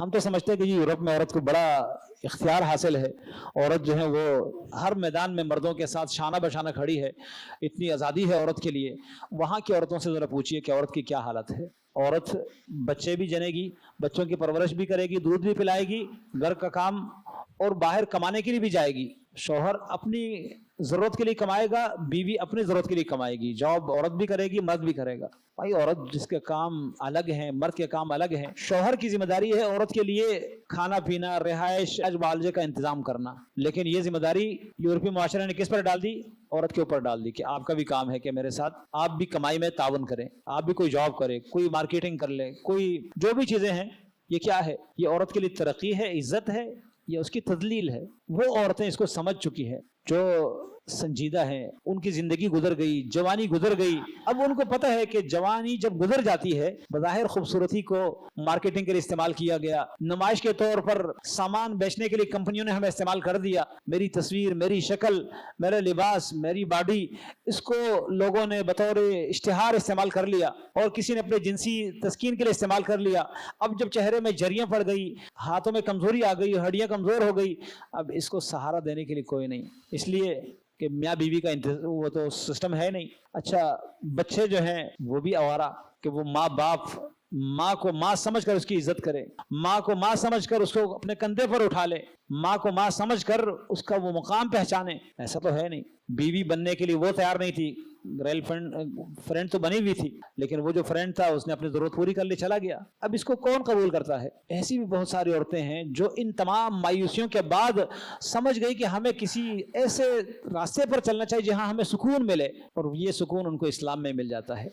ہم تو سمجھتے ہیں کہ یورپ میں عورت کو بڑا اختیار حاصل ہے، عورت جو ہے وہ ہر میدان میں مردوں کے ساتھ شانہ بشانہ کھڑی ہے، اتنی آزادی ہے عورت کے لیے۔ وہاں کی عورتوں سے ذرا پوچھیے کہ عورت کی کیا حالت ہے۔ عورت بچے بھی جنے گی، بچوں کی پرورش بھی کرے گی، دودھ بھی پلائے گی، گھر کا کام، اور باہر کمانے کے لیے بھی جائے گی۔ شوہر اپنی ضرورت کے لیے کمائے گا، بیوی اپنی ضرورت کے لیے کمائے گی۔ جاب عورت بھی کرے گی، مرد بھی کرے گا۔ بھائی عورت جس کے کام الگ ہیں، مرد کے کام الگ ہیں۔ شوہر کی ذمہ داری ہے عورت کے لیے کھانا پینا، رہائش، معالجے کا انتظام کرنا، لیکن یہ ذمہ داری یورپی معاشرے نے کس پر ڈال دی؟ عورت کے اوپر ڈال دی کہ آپ کا بھی کام ہے کہ میرے ساتھ آپ بھی کمائی میں تعاون کریں، آپ بھی کوئی جاب کریں، کوئی مارکیٹنگ کر لیں، کوئی جو بھی چیزیں ہیں۔ یہ کیا ہے؟ یہ عورت کے لیے ترقی ہے، عزت ہے، یہ اس کی تذلیل ہے۔ وہ عورتیں اس کو سمجھ چکی ہے جو سنجیدہ ہیں، ان کی زندگی گزر گئی، جوانی گزر گئی، اب ان کو پتہ ہے کہ جوانی جب گزر جاتی ہے، بظاہر خوبصورتی کو مارکیٹنگ کے لیے استعمال کیا گیا، نمائش کے طور پر سامان بیچنے کے لیے کمپنیوں نے ہمیں استعمال کر دیا، میری تصویر، میری شکل، میرا لباس، میری باڈی، اس کو لوگوں نے بطور اشتہار استعمال کر لیا، اور کسی نے اپنے جنسی تسکین کے لیے استعمال کر لیا۔ اب جب چہرے میں جریاں پڑ گئی، ہاتھوں میں کمزوری آ گئی، ہڈیاں کمزور ہو گئی، اب اس کو سہارا دینے کے لیے کوئی نہیں، اس لیے کہ میاں بیوی کا وہ تو سسٹم ہے نہیں۔ اچھا بچے جو ہیں وہ بھی آوارہ کہ وہ ماں باپ ماں کو ماں سمجھ کر اس کی عزت کرے، ماں کو ماں سمجھ کر اس کو اپنے کندھے پر اٹھا لے، ماں کو ماں سمجھ کر اس کا وہ مقام پہچانے۔ ایسا تو ہے نہیں۔ بیوی بننے کے لیے وہ تیار نہیں تھی، گرل فرینڈ تو بنی ہوئی تھی، لیکن وہ جو فرینڈ تھا اس نے اپنی ضرورت پوری کر لی، چلا گیا۔ اب اس کو کون قبول کرتا ہے؟ ایسی بھی بہت ساری عورتیں ہیں جو ان تمام مایوسیوں کے بعد سمجھ گئی کہ ہمیں کسی ایسے راستے پر چلنا چاہیے جہاں ہمیں سکون ملے، اور یہ سکون ان کو اسلام میں مل جاتا ہے۔